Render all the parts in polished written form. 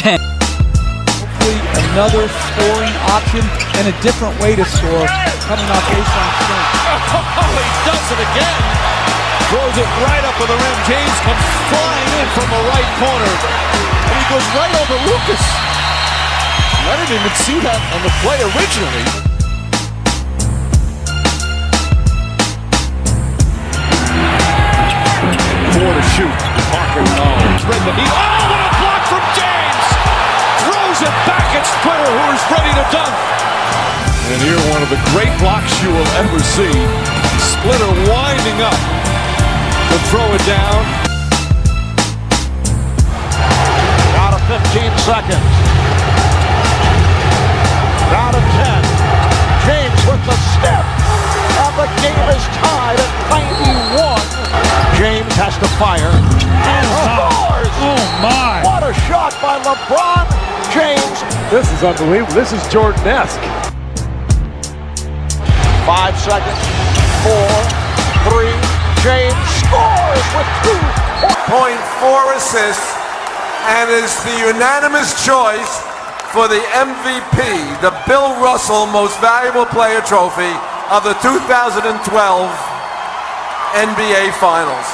10. Hopefully another scoring option and a different way to score coming off baseline strength. Oh, he does it again. Throws it right up to the rim. James comes flying in from the right corner. And he goes right over Lucas. I didn't even see that on the play originally. 4 to shoot. Parker spread the heat. Oh, what a block from James! Throws it back at Splitter, who is ready to dunk. And here, one of the great blocks you will ever see. Splitter winding up to throw it down. Down to 15 seconds. Down to 10. James with the step. And the game is tied at 91. James has to fire. And scores! Oh my! What a shot by LeBron James. This is unbelievable. This is Jordan-esque. 5 seconds. 4, 3. James scores with 2.4 assists and is the unanimous choice for the MVP, the Bill Russell Most Valuable Player Trophy of the 2012 NBA Finals.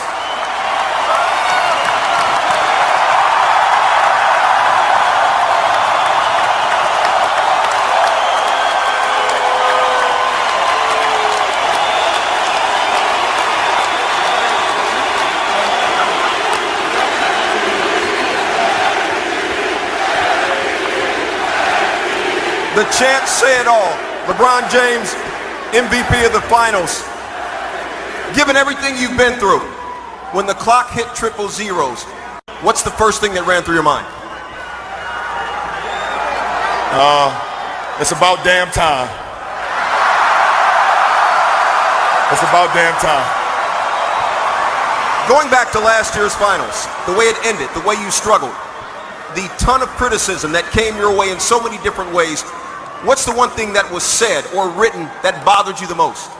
The chant said all. LeBron James, MVP of the Finals. Given everything you've been through, when the clock hit triple zeros, what's the first thing that ran through your mind? It's about damn time. It's about damn time. Going back to last year's finals, the way it ended, the way you struggled, the ton of criticism that came your way in so many different ways, what's the one thing that was said or written that bothered you the most?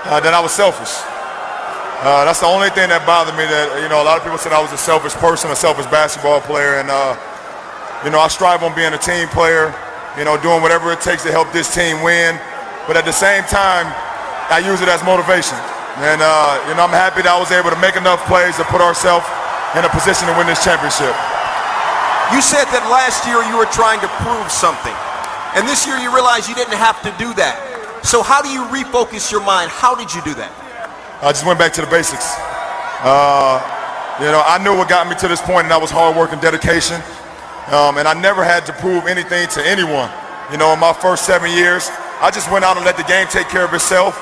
That I was selfish. That's the only thing that bothered me. That a lot of people said I was a selfish person, a selfish basketball player, and I strive on being a team player. Doing whatever it takes to help this team win. But at the same time, I use it as motivation. And I'm happy that I was able to make enough plays to put ourselves in a position to win this championship. You said that last year you were trying to prove something, and this year you realized you didn't have to do that. So how do you refocus your mind? How did you do that? I just went back to the basics. I knew what got me to this point, and that was hard work and dedication. And I never had to prove anything to anyone. In my first 7 years, I just went out and let the game take care of itself.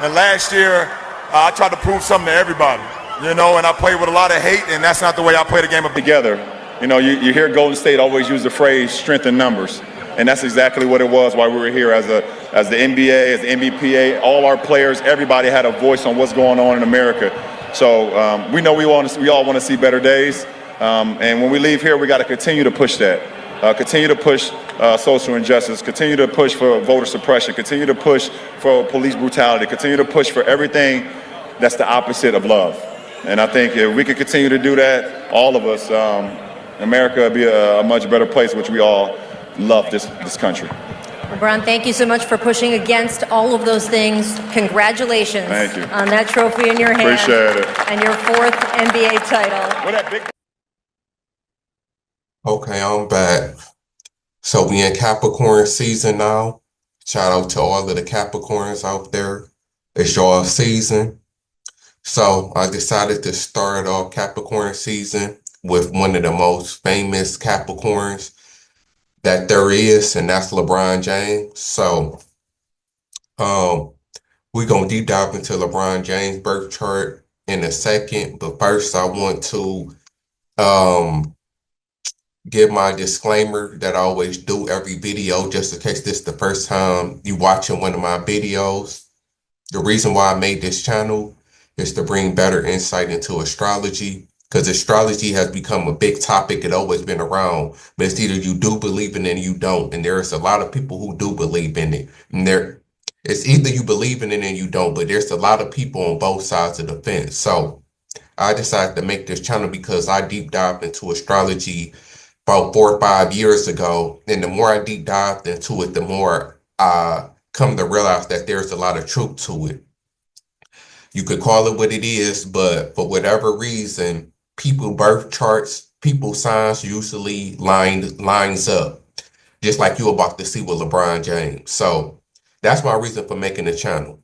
And last year, I tried to prove something to everybody. And I played with a lot of hate, and that's not the way I play the game together. You hear Golden State always use the phrase strength in numbers. And that's exactly what it was while we were here as the NBA, as the NBPA. All our players, everybody had a voice on what's going on in America. So we know we all want to see better days. And when we leave here, we got to continue to push that. Continue to push social injustice. Continue to push for voter suppression. Continue to push for police brutality. Continue to push for everything that's the opposite of love. And I think if we could continue to do that, all of us, America would be a much better place, which we all love this country. LeBron, thank you so much for pushing against all of those things. Congratulations Thank you. on that trophy in your hand. Appreciate it. And your 4th NBA title. Okay, I'm back. So we in Capricorn season now. Shout out to all of the Capricorns out there. It's y'all season. So I decided to start off Capricorn season with one of the most famous Capricorns that there is, and that's LeBron James. So we're going to deep dive into LeBron James' birth chart in a second. But first, I want to give my disclaimer that I always do every video, just in case this is the first time you watching one of my videos. The reason why I made this channel is to bring better insight into astrology, because astrology has become a big topic. It's always been around, but it's either you do believe in it and you don't. And there's a lot of people who do believe in it. And it's either you believe in it and you don't, but there's a lot of people on both sides of the fence. So I decided to make this channel because I deep dived into astrology about 4 or 5 years ago. And the more I deep dived into it, the more I come to realize that there's a lot of truth to it. You could call it what it is, but for whatever reason, people birth charts, people signs usually lines up, just like you're about to see with LeBron James. So that's my reason for making the channel.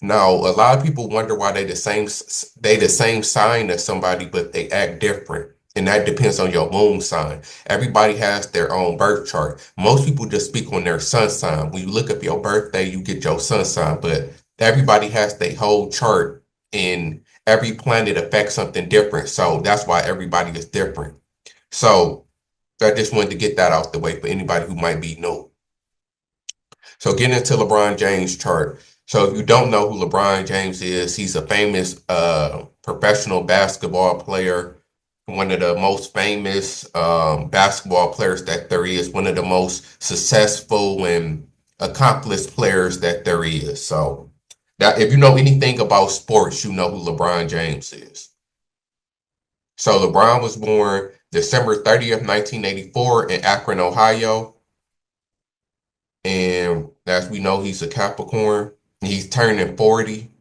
Now, a lot of people wonder why they the same sign as somebody, but they act different. And that depends on your moon sign. Everybody has their own birth chart. Most people just speak on their sun sign. When you look up your birthday, you get your sun sign, but everybody has their whole chart, and every planet affects something different. So that's why everybody is different. So I just wanted to get that out the way for anybody who might be new. So getting into LeBron James' chart. So if you don't know who LeBron James is, he's a famous professional basketball player, one of the most famous basketball players that there is, one of the most successful and accomplished players that there is. So that if you know anything about sports, you know who LeBron James is. So LeBron was born December 30th, 1984 in Akron, Ohio. And as we know, he's a Capricorn. He's turning 40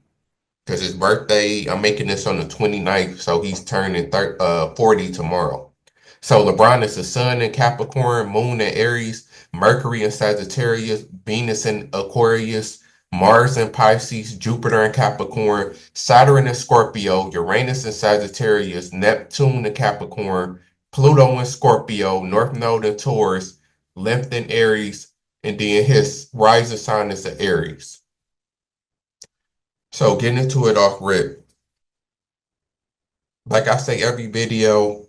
because his birthday, I'm making this on the 29th, so he's turning 40 tomorrow. So LeBron is the sun in Capricorn, moon in Aries, Mercury in Sagittarius, Venus in Aquarius, Mars in Pisces, Jupiter in Capricorn, Saturn in Scorpio, Uranus in Sagittarius, Neptune in Capricorn, Pluto in Scorpio, North Node in Taurus, Length in Aries, and then his rising sign is the Aries. So getting into it off rip. Like I say every video,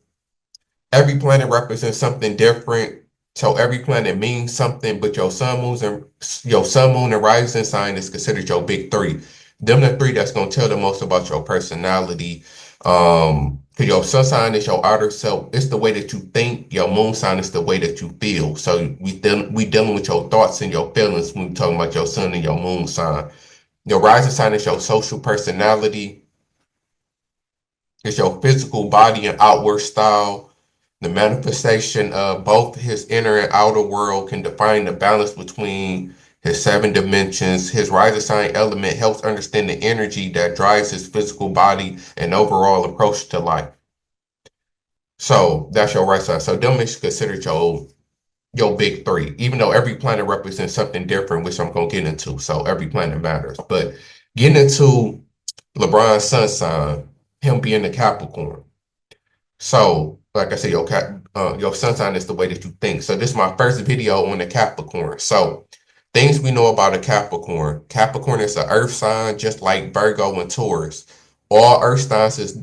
every planet represents something different. So every planet means something, but your sun, moon, and rising sign is considered your big three. Them the three that's gonna tell the most about your personality. Because your sun sign is your outer self. It's the way that you think. Your moon sign is the way that you feel. So we dealing with your thoughts and your feelings when we talking about your sun and your moon sign. Your rising sign is your social personality. It's your physical body and outward style. The manifestation of both his inner and outer world can define the balance between his 7 dimensions. His rising sign element helps understand the energy that drives his physical body and overall approach to life. So that's your rising sign. So them is considered your big three, even though every planet represents something different, which I'm going to get into. So every planet matters. But getting into LeBron's sun sign, him being a Capricorn. So, like I said, your sun sign is the way that you think. So this is my first video on the Capricorn. So things we know about a Capricorn. Capricorn is an earth sign, just like Virgo and Taurus. All earth signs is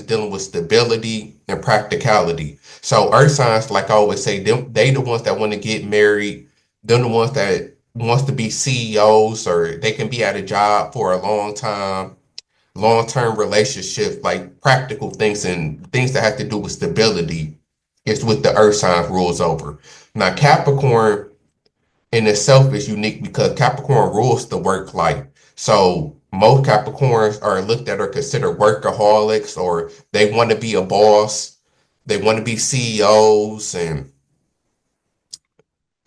dealing with stability and practicality. So earth signs, like I always say, they the ones that want to get married. They're the ones that wants to be CEOs, or they can be at a job for a long time, long-term relationship, like practical things and things that have to do with stability. It's what the earth signs rules over. Now Capricorn in itself is unique because Capricorn rules the work life. So most Capricorns are looked at or considered workaholics, or they want to be a boss. They want to be CEOs. And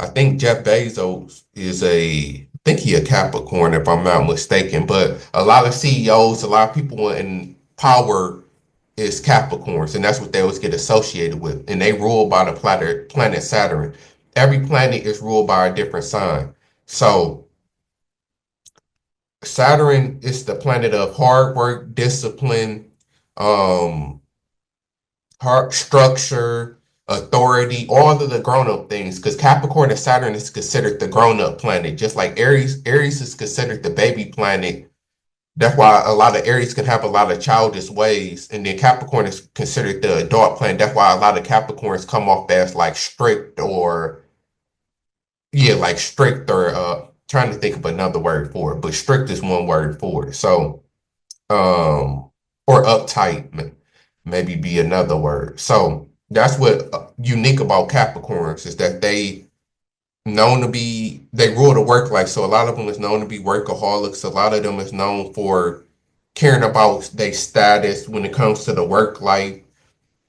I think Jeff Bezos I think he a Capricorn if I'm not mistaken, but a lot of CEOs, a lot of people in power is Capricorns, and that's what they always get associated with. And they rule by the planet Saturn. Every planet is ruled by a different sign. So Saturn is the planet of hard work, discipline, hard structure, authority, all of the grown-up things. Because Capricorn and Saturn is considered the grown-up planet, just like Aries. Aries is considered the baby planet. That's why a lot of Aries can have a lot of childish ways, and then Capricorn is considered the adult planet. That's why a lot of Capricorns come off as like strict, or trying to think of another word for it, but strict is one word for it. So, or uptight, maybe be another word. So that's what unique about Capricorns is that they rule the work life. So a lot of them is known to be workaholics. A lot of them is known for caring about their status when it comes to the work life.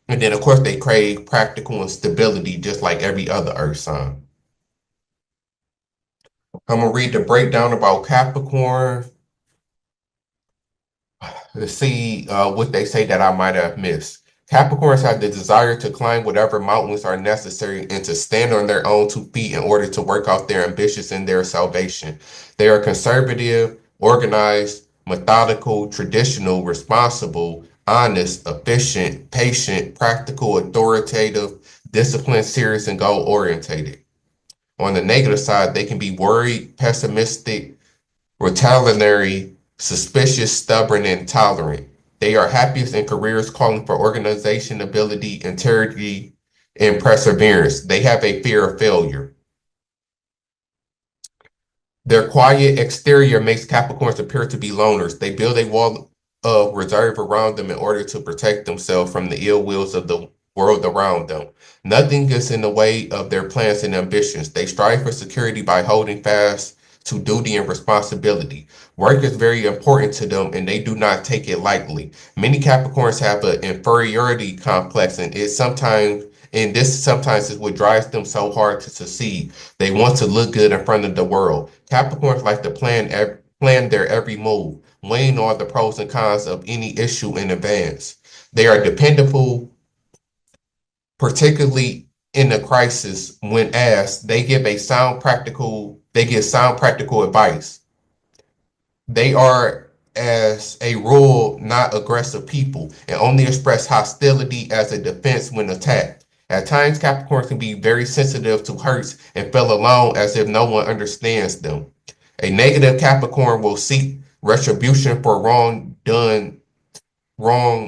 And then, of course, they crave practical and stability just like every other earth sign. I'm going to read the breakdown about Capricorn to see what they say that I might have missed. Capricorns have the desire to climb whatever mountains are necessary and to stand on their own 2 feet in order to work out their ambitions and their salvation. They are conservative, organized, methodical, traditional, responsible, honest, efficient, patient, practical, authoritative, disciplined, serious, and goal orientated. On the negative side, they can be worried, pessimistic, retaliatory, suspicious, stubborn, and intolerant. They are happiest in careers calling for organization, ability, integrity, and perseverance. They have a fear of failure. Their quiet exterior makes Capricorns appear to be loners. They build a wall of reserve around them in order to protect themselves from the ill wills of the world around them. Nothing gets in the way of their plans and ambitions. They strive for security by holding fast to duty and responsibility. Work is very important to them and they do not take it lightly. Many Capricorns have an inferiority complex and this sometimes is what drives them so hard to succeed. They want to look good in front of the world. Capricorns like to plan their every move, weighing all the pros and cons of any issue in advance. They are dependable, particularly in a crisis. When asked, they give sound practical advice. They are, as a rule, not aggressive people and only express hostility as a defense when attacked. At times, Capricorns can be very sensitive to hurts and feel alone as if no one understands them. A negative Capricorn will seek retribution for wrong done. I'm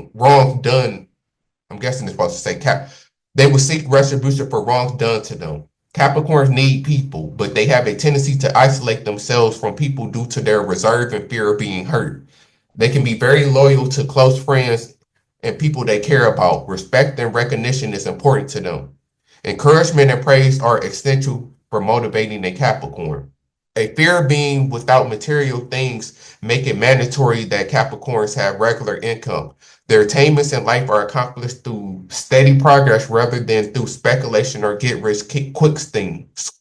guessing it's supposed to say they will seek retribution for wrongs done to them. Capricorns need people, but they have a tendency to isolate themselves from people due to their reserve and fear of being hurt. They can be very loyal to close friends and people they care about. Respect and recognition is important to them. Encouragement and praise are essential for motivating a Capricorn. A fear of being without material things make it mandatory that Capricorns have regular income. Their attainments in life are accomplished through steady progress rather than through speculation or get-rich-quick schemes.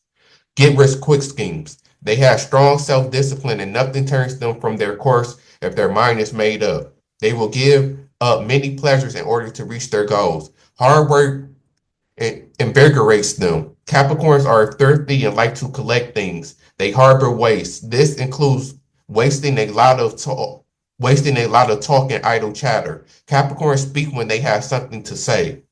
They have strong self-discipline and nothing turns them from their course if their mind is made up. They will give up many pleasures in order to reach their goals. Hard work invigorates them. Capricorns are thrifty and like to collect things. They harbor waste. This includes wasting a lot of talk and idle chatter. Capricorns speak when they have something to say.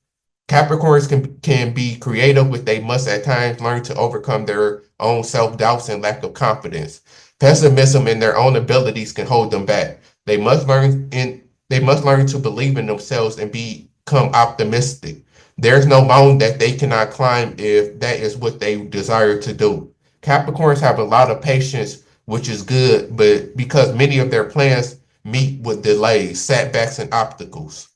Capricorns can be creative, but they must at times learn to overcome their own self-doubts and lack of confidence. Pessimism in their own abilities can hold them back. They must learn to believe in themselves and become optimistic. There's no mountain that they cannot climb if that is what they desire to do. Capricorns have a lot of patience, which is good, but because many of their plans meet with delays, setbacks, and obstacles.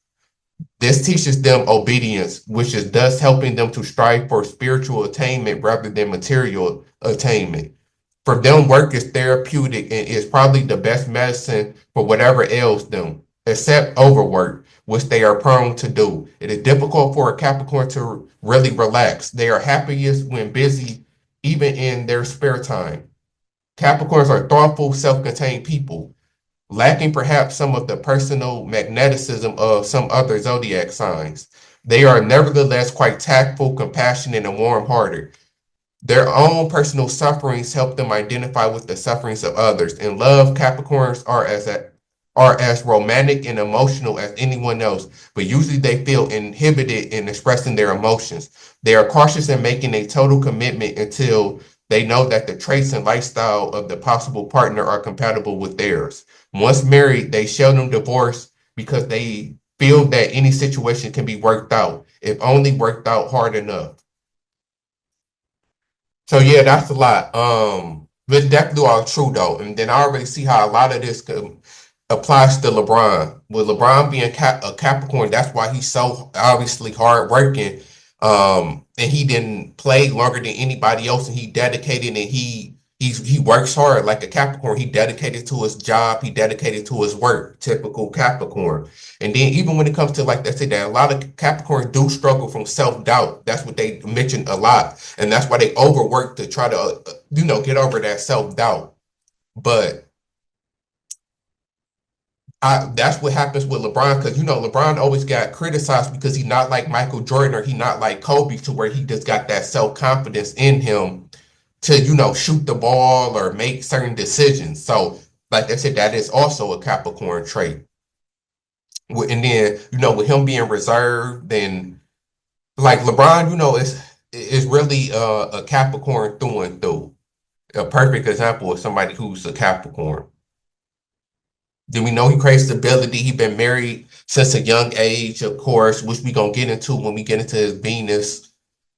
This teaches them obedience, which is thus helping them to strive for spiritual attainment rather than material attainment. For them, work is therapeutic and is probably the best medicine for whatever ails them, except overwork, which they are prone to do. It is difficult for a Capricorn to really relax. They are happiest when busy, even in their spare time. Capricorns are thoughtful, self-contained people, lacking perhaps some of the personal magnetism of some other zodiac signs. They are nevertheless quite tactful, compassionate, and warm-hearted. Their own personal sufferings help them identify with the sufferings of others. In love, Capricorns are as romantic and emotional as anyone else, but usually they feel inhibited in expressing their emotions. They are cautious in making a total commitment until they know that the traits and lifestyle of the possible partner are compatible with theirs. Once married, they seldom divorce because they feel that any situation can be worked out, if only worked out hard enough. So yeah, that's a lot. But definitely all true though. And then I already see how a lot of this applies to LeBron. With LeBron being a Capricorn, that's why he's so obviously hardworking. And he didn't play longer than anybody else, and he dedicated and he he works hard like a Capricorn. He dedicated to his job. He dedicated to his work. Typical Capricorn. And then even when it comes to like I said, that a lot of Capricorns do struggle from self-doubt. That's what they mention a lot, and that's why they overwork to try to get over that self-doubt. But that's what happens with LeBron, because LeBron always got criticized because he's not like Michael Jordan or he not like Kobe, to where he just got that self-confidence in him to shoot the ball or make certain decisions. So like I said, that is also a Capricorn trait. And then with him being reserved, then like LeBron, is really a Capricorn through and through. A perfect example of somebody who's a Capricorn. Then we know he craves stability. He been married since a young age, of course, which we gonna get into when we get into his Venus.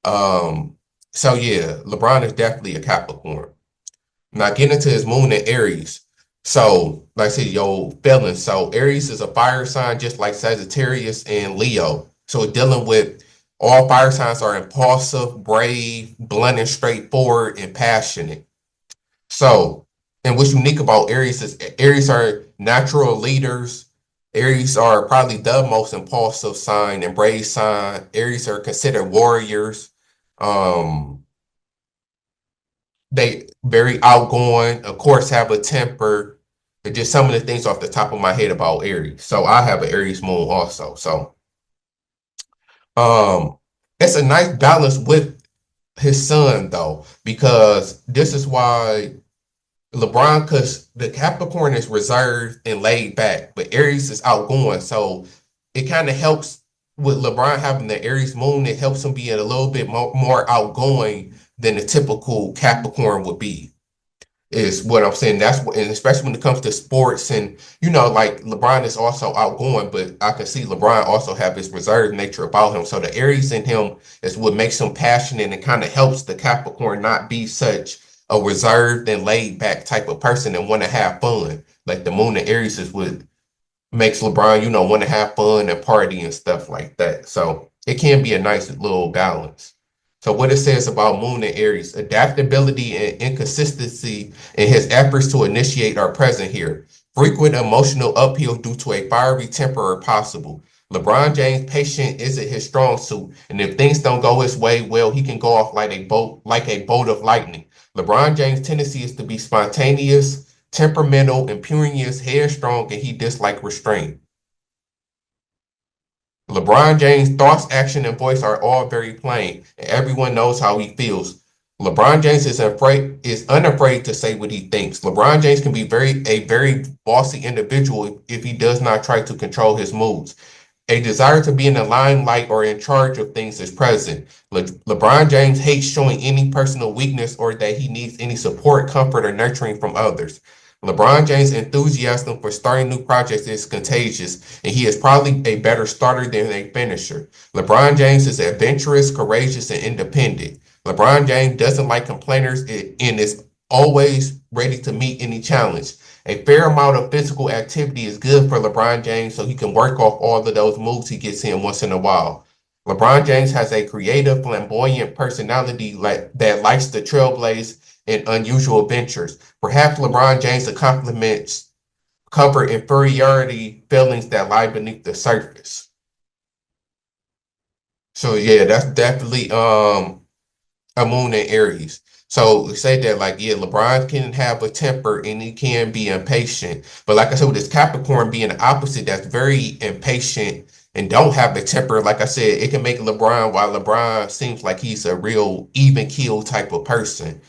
So yeah, LeBron is definitely a Capricorn. Now getting into his moon in Aries. So like I said, yo, feelings. So Aries is a fire sign, just like Sagittarius and Leo. So dealing with all fire signs are impulsive, brave, blunt and straightforward, and passionate. So, and what's unique about Aries is Aries are natural leaders. Aries are probably the most impulsive sign and brave sign. Aries are considered warriors. They very outgoing, of course, have a temper. And just some of the things off the top of my head about Aries. So I have an Aries moon also. So it's a nice balance with his sun though, because this is why LeBron, because the Capricorn is reserved and laid back, but Aries is outgoing. So it kind of helps with LeBron having the Aries moon. It helps him be a little bit more outgoing than a typical Capricorn would be, is what I'm saying. That's what, and especially when it comes to sports, and like LeBron is also outgoing, but I can see LeBron also have his reserved nature about him. So the Aries in him is what makes him passionate and kind of helps the Capricorn not be such a reserved and laid back type of person and want to have fun. Like the moon in Aries is what makes LeBron, want to have fun and party and stuff like that. So it can be a nice little balance. So what it says about moon in Aries: adaptability and inconsistency in his efforts to initiate are present here. Frequent emotional upheaval due to a fiery temper are possible. LeBron James' patience isn't his strong suit, and if things don't go his way, well, he can go off like a bolt of lightning. LeBron James' tendency is to be spontaneous, temperamental, imperious, headstrong, and he dislikes restraint. LeBron James' thoughts, action, and voice are all very plain, and everyone knows how he feels. LeBron James is unafraid to say what he thinks. LeBron James can be a very bossy individual if he does not try to control his moods. A desire to be in the limelight or in charge of things is present. LeBron James hates showing any personal weakness or that he needs any support, comfort, or nurturing from others. LeBron James' enthusiasm for starting new projects is contagious, and he is probably a better starter than a finisher. LeBron James is adventurous, courageous, and independent. LeBron James doesn't like complainers and is always ready to meet any challenge. A fair amount of physical activity is good for LeBron James so he can work off all of those moves he gets in once in a while. LeBron James has a creative, flamboyant personality that likes to trailblaze in unusual ventures. Perhaps LeBron James compliments cover inferiority feelings that lie beneath the surface. So yeah, that's definitely a moon in Aries. So say that like, yeah, LeBron can have a temper and he can be impatient. But like I said, with this Capricorn being the opposite, that's very impatient and don't have a temper. Like I said, it can make LeBron, while LeBron seems like he's a real even keel type of person.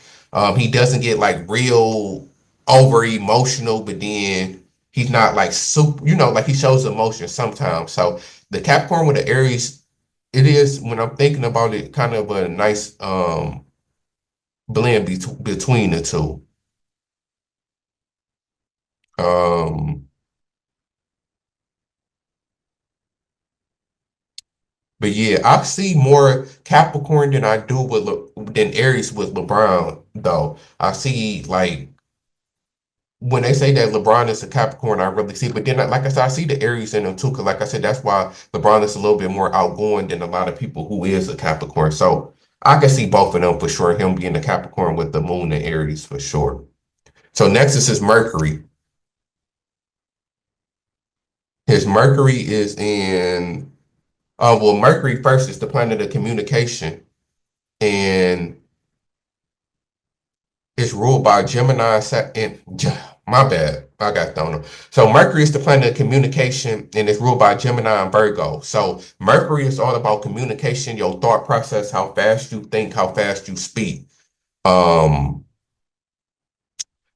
He doesn't get like real over emotional, but then he's not like super, like he shows emotion sometimes. So the Capricorn with the Aries, it is, when I'm thinking about it, kind of a nice blend between the two. But yeah, I see more Capricorn than I do than Aries with LeBron though. I see like when they say that LeBron is a Capricorn, I really see. But then, like I said, I see the Aries in him too, because like I said, that's why LeBron is a little bit more outgoing than a lot of people who is a Capricorn. So I can see both of them for sure. Him being a Capricorn with the moon and Aries for sure. So next is his Mercury. His Mercury is in, well, Mercury first is the planet of communication, and it's ruled by Gemini. My bad, I got thrown off. So Mercury is the planet of communication, and it's ruled by Gemini and Virgo. So Mercury is all about communication, your thought process, how fast you think, how fast you speak.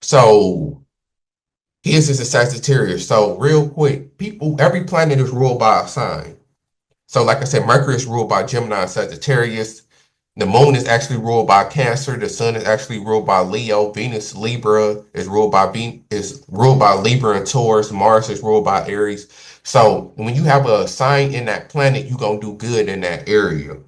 So his is a Sagittarius. So real quick, every planet is ruled by a sign. So like I said, Mercury is ruled by Gemini and Sagittarius. The moon is actually ruled by Cancer. The sun is actually ruled by Leo. Venus, Libra is ruled by Libra and Taurus. Mars is ruled by Aries. So when you have a sign in that planet, you're gonna do good in that area.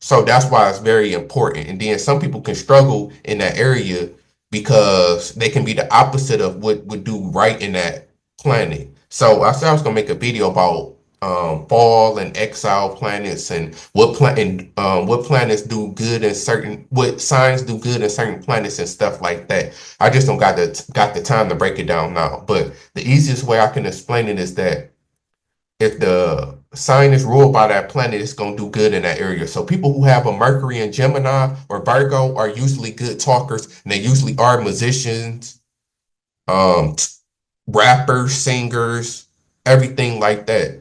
So that's why it's very important. And then some people can struggle in that area because they can be the opposite of what would do right in that planet. So I said I was gonna make a video about fall and exile planets and what planets do good in what signs do good in certain planets and stuff like that. I just don't got the time to break it down now. But the easiest way I can explain it is that if the sign is ruled by that planet, it's going to do good in that area. So people who have a Mercury in Gemini or Virgo are usually good talkers, and they usually are musicians, rappers, singers, everything like that.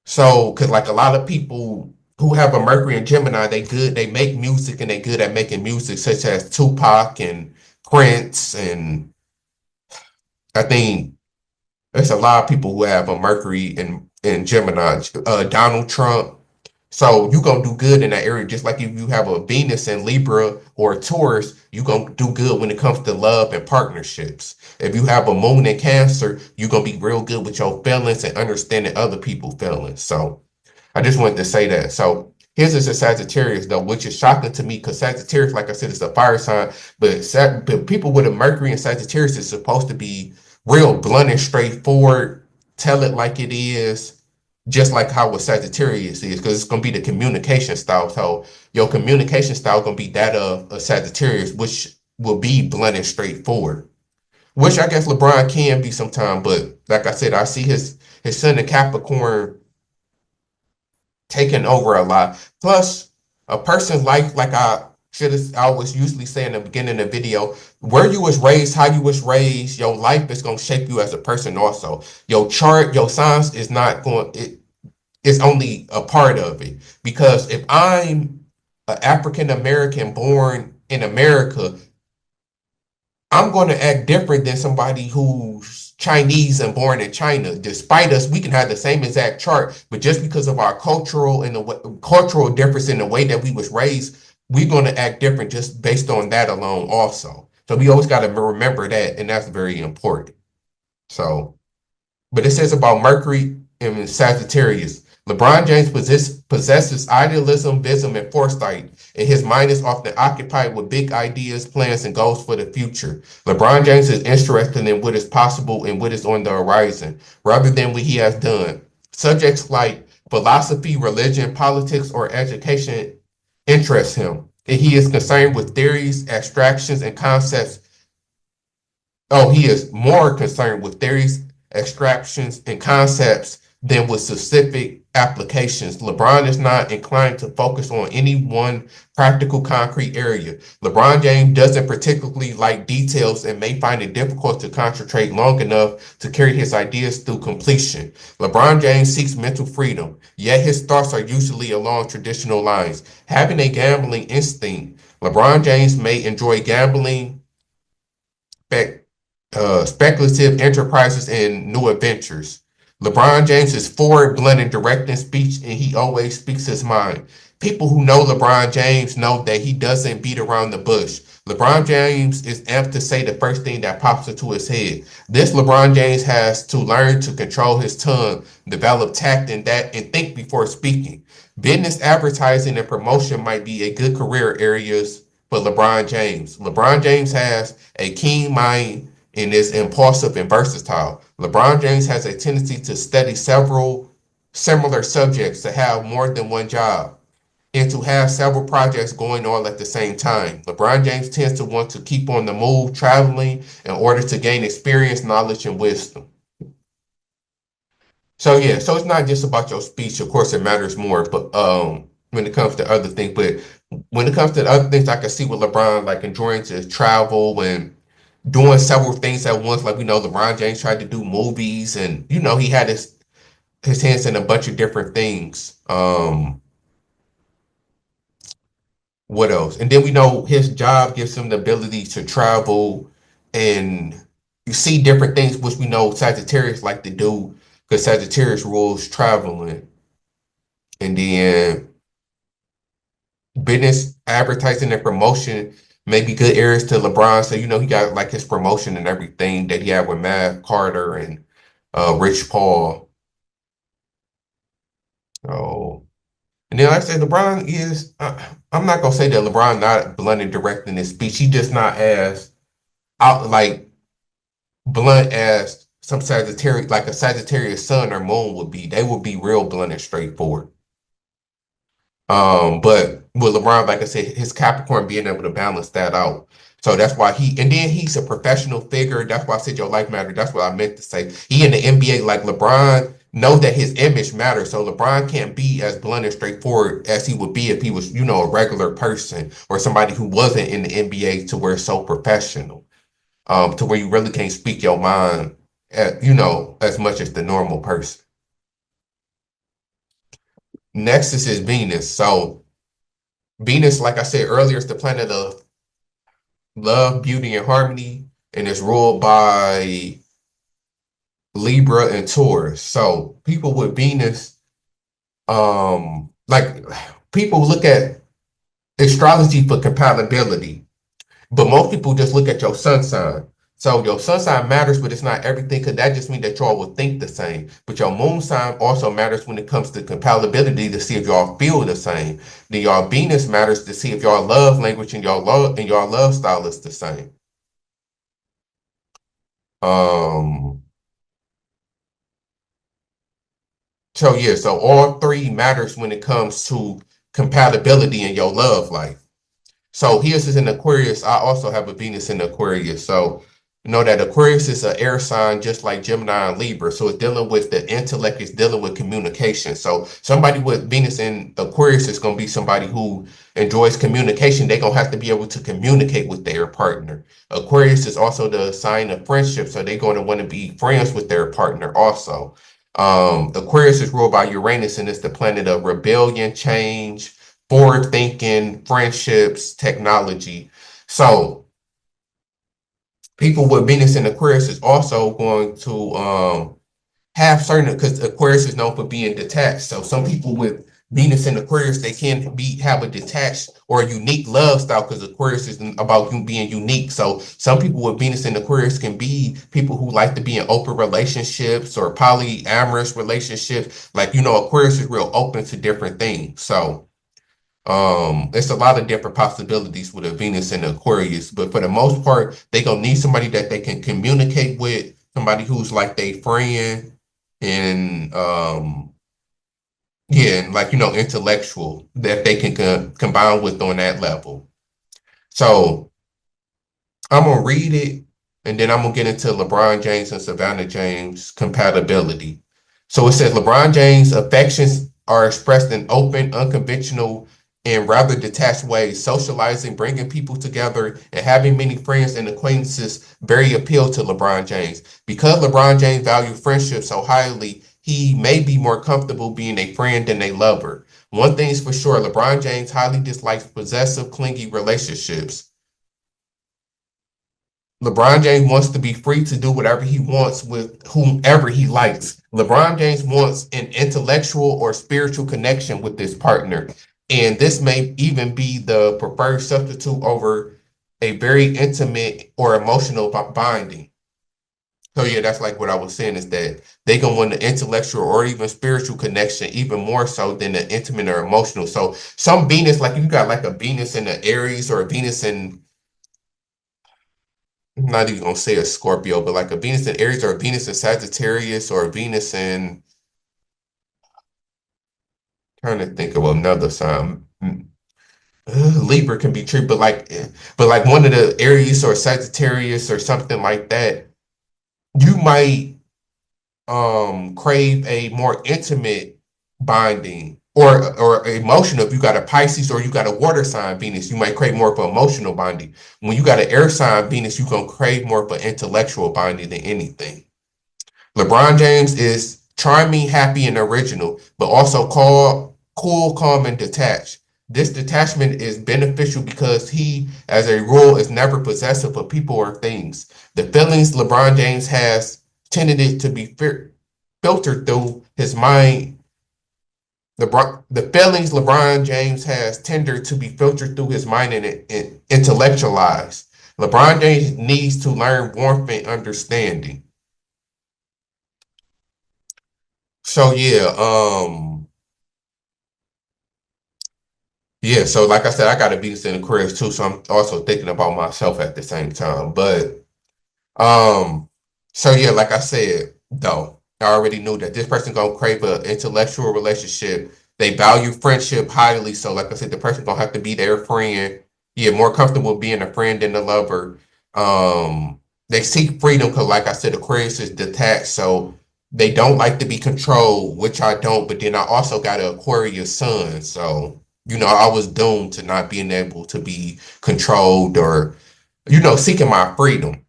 So, because like a lot of people who have a Mercury in Gemini, they make music and they good at making music, such as Tupac and Prince, and I think there's a lot of people who have a Mercury in Gemini, Donald Trump. So you're going to do good in that area. Just like if you have a Venus in Libra or a Taurus, you're going to do good when it comes to love and partnerships. If you have a moon in Cancer, you're going to be real good with your feelings and understanding other people's feelings. So I just wanted to say that. So his is a Sagittarius, though, which is shocking to me because Sagittarius, like I said, is a fire sign. But people with a Mercury and Sagittarius is supposed to be real blunt and straightforward, tell it like it is, just like how a Sagittarius is, because it's going to be the communication style. So your communication style is going to be that of a Sagittarius, which will be blunt and straightforward, which I guess LeBron can be sometime. But like I said, I see his son in Capricorn taking over a lot. Plus, a person's life, like I always usually say in the beginning of the video, where you was raised, how you was raised, your life is going to shape you as a person also. Your chart, your signs is not going, it's only a part of it. Because if I'm an African American born in America, I'm going to act different than somebody who's Chinese and born in China. Despite us, we can have the same exact chart, but just because of our cultural difference in the way that we was raised, we're going to act different just based on that alone also. So we always got to remember that, and that's very important. So, but it says about Mercury and Sagittarius. LeBron James possesses idealism, vision, and foresight, and his mind is often occupied with big ideas, plans, and goals for the future. LeBron James is interested in what is possible and what is on the horizon, rather than what he has done. Subjects like philosophy, religion, politics, or education interest him, and he is concerned with theories, abstractions, and concepts. Oh, he is more concerned with theories, abstractions, and concepts than with specific applications. LeBron is not inclined to focus on any one practical, concrete area. LeBron James doesn't particularly like details and may find it difficult to concentrate long enough to carry his ideas through completion. LeBron James seeks mental freedom, yet his thoughts are usually along traditional lines. Having a gambling instinct, LeBron James may enjoy gambling, speculative enterprises, and new adventures. LeBron James is forward, blunt, and direct in speech, and he always speaks his mind. People who know LeBron James know that he doesn't beat around the bush. LeBron James is apt to say the first thing that pops into his head. This LeBron James has to learn to control his tongue, develop tact and think before speaking. Business, advertising, and promotion might be a good career areas for LeBron James. LeBron James has a keen mind and is impulsive and versatile. LeBron James has a tendency to study several similar subjects, to have more than one job. and to have several projects going on at the same time. LeBron James tends to want to keep on the move, traveling in order to gain experience, knowledge, and wisdom. So yeah, so it's not just about your speech. Of course, it matters more, but when it comes to other things, but when it comes to the other things, I can see with LeBron like enjoying to travel and doing several things at once. Like we know LeBron James tried to do movies, and he had his hands in a bunch of different things. What else? And then we know his job gives him the ability to travel and you see different things, which we know Sagittarius like to do because Sagittarius rules traveling. And then business, advertising, and promotion may be good areas to LeBron. So, he got like his promotion and everything that he had with Matt Carter and Rich Paul. Oh. And then like I said, LeBron is, I'm not going to say that LeBron not blunt and direct in his speech. He just not as out like blunt as some Sagittarius, like a Sagittarius sun or moon would be. They would be real blunt and straightforward. But with LeBron, like I said, his Capricorn being able to balance that out. So that's why and then he's a professional figure. That's why I said your life matters. That's what I meant to say. He in the NBA, like LeBron, know that his image matters. So LeBron can't be as blunt and straightforward as he would be if he was, a regular person or somebody who wasn't in the NBA to where it's so professional. To where you really can't speak your mind, as much as the normal person. Next is Venus. So Venus, like I said earlier, is the planet of love, beauty, and harmony, and it's ruled by Libra and Taurus. So people with Venus, like people look at astrology for compatibility, but most people just look at your sun sign. So your sun sign matters, but it's not everything, because that just means that y'all will think the same. But your moon sign also matters when it comes to compatibility to see if y'all feel the same. Then your Venus matters to see if y'all love language and y'all love style is the same. So yeah, so all three matters when it comes to compatibility in your love life. So his is in Aquarius. I also have a Venus in Aquarius. So you know that Aquarius is an air sign just like Gemini and Libra. So it's dealing with the intellect, it's dealing with communication. So somebody with Venus in Aquarius is going to be somebody who enjoys communication. They're going to have to be able to communicate with their partner. Aquarius is also the sign of friendship. So they're going to want to be friends with their partner also. Aquarius is ruled by Uranus, and it's the planet of rebellion, change, forward thinking, friendships, technology. So people with Venus in Aquarius is also going to have certain, because Aquarius is known for being detached. So some people with Venus in Aquarius, they can have a detached or a unique love style, because Aquarius is about you being unique. So some people with Venus in Aquarius can be people who like to be in open relationships or polyamorous relationships. Like, Aquarius is real open to different things. So it's a lot of different possibilities with a Venus and Aquarius, but for the most part, they gonna need somebody that they can communicate with, somebody who's like their friend, and yeah, and like intellectual that they can combine with on that level. So I'm gonna read it, and then I'm gonna get into LeBron James and Savannah James compatibility. So it says LeBron James' affections are expressed in open, unconventional, and rather detached ways. Socializing, bringing people together, and having many friends and acquaintances very appeal to LeBron James. Because LeBron James values friendship so highly, he may be more comfortable being a friend than a lover. One thing is for sure, LeBron James highly dislikes possessive, clingy relationships. LeBron James wants to be free to do whatever he wants with whomever he likes. LeBron James wants an intellectual or spiritual connection with this partner. And this may even be the preferred substitute over a very intimate or emotional binding. So yeah, that's like what I was saying, is that they gonna want an intellectual or even spiritual connection even more so than the intimate or emotional. So some Venus, like you got like a Venus in the Aries or a Venus in, I'm not even gonna say a Scorpio, but like a Venus in Aries or a Venus in Sagittarius or a Venus in, trying to think of another sign. Libra can be tricky, but like one of the Aries or Sagittarius or something like that, you might crave a more intimate bonding or emotional. If you got a Pisces or you got a water sign Venus, you might crave more of an emotional bonding. When you got an air sign Venus, you're gonna crave more of an intellectual bonding than anything. LeBron James is charming, happy, and original, but also cool, calm, and detached. This detachment is beneficial because he, as a rule, is never possessive of people or things. The feelings LeBron James has tended to be filtered through his mind. The feelings LeBron James has tended to be filtered through his mind and intellectualized. LeBron James needs to learn warmth and understanding. So so like I said, I got a Venus in Aquarius too, so I'm also thinking about myself at the same time. But so yeah, like I said, though, I already knew that this person gonna crave an intellectual relationship. They value friendship highly. So like I said, the person gonna have to be their friend. Yeah, more comfortable being a friend than a lover. They seek freedom because like I said, Aquarius is detached, so they don't like to be controlled, which I don't, but then I also got an Aquarius sun. So, I was doomed to not being able to be controlled or, seeking my freedom.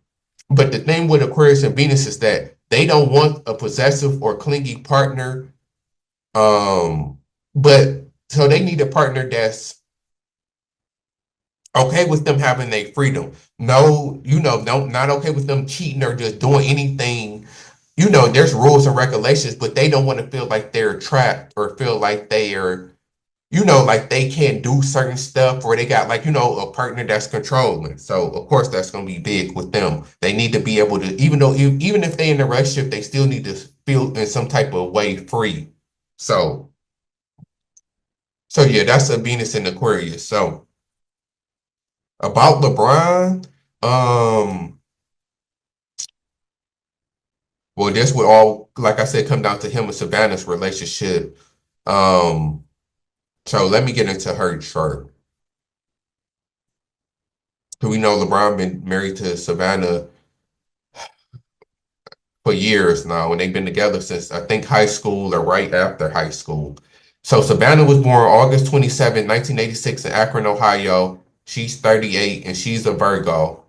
But the thing with Aquarius and Venus is that they don't want a possessive or clingy partner. But so they need a partner that's okay with them having their freedom. No, no, not okay with them cheating or just doing anything. There's rules and regulations, but they don't want to feel like they're trapped or feel like they are, like they can't do certain stuff or they got like, a partner that's controlling. So of course that's gonna be big with them. They need to be able to, even if they in a relationship, they still need to feel in some type of way free. So yeah, that's a Venus in Aquarius. So about LeBron, well, this would all, like I said, come down to him and Savannah's relationship. Um, so let me get into her chart. So we know LeBron been married to Savannah for years now, and they've been together since I think high school or right after high school. So Savannah was born August 27, 1986 in Akron, Ohio. She's 38 and she's a Virgo.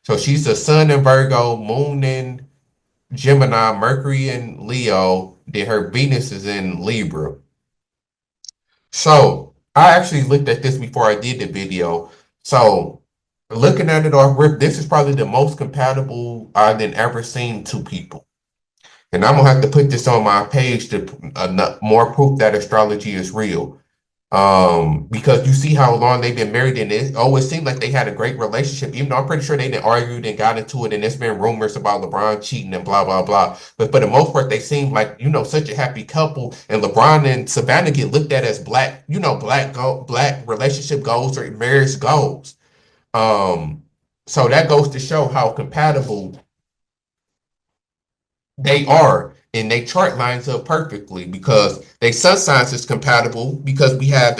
So she's a sun in Virgo, moon in Gemini, Mercury in Leo, then her Venus is in Libra. So I actually looked at this before I did the video. So looking at it off rip, this is probably the most compatible I've been ever seen two people. And I'm gonna have to put this on my page to more proof that astrology is real. Because you see how long they've been married, and it seemed like they had a great relationship, even though I'm pretty sure they didn't argue and got into it, and there's been rumors about LeBron cheating and blah blah blah. But for the most part, they seem like such a happy couple. And LeBron and Savannah get looked at as black, black relationship goals or marriage goals. So that goes to show how compatible they are, and they chart lines up perfectly because they sun signs is compatible because we have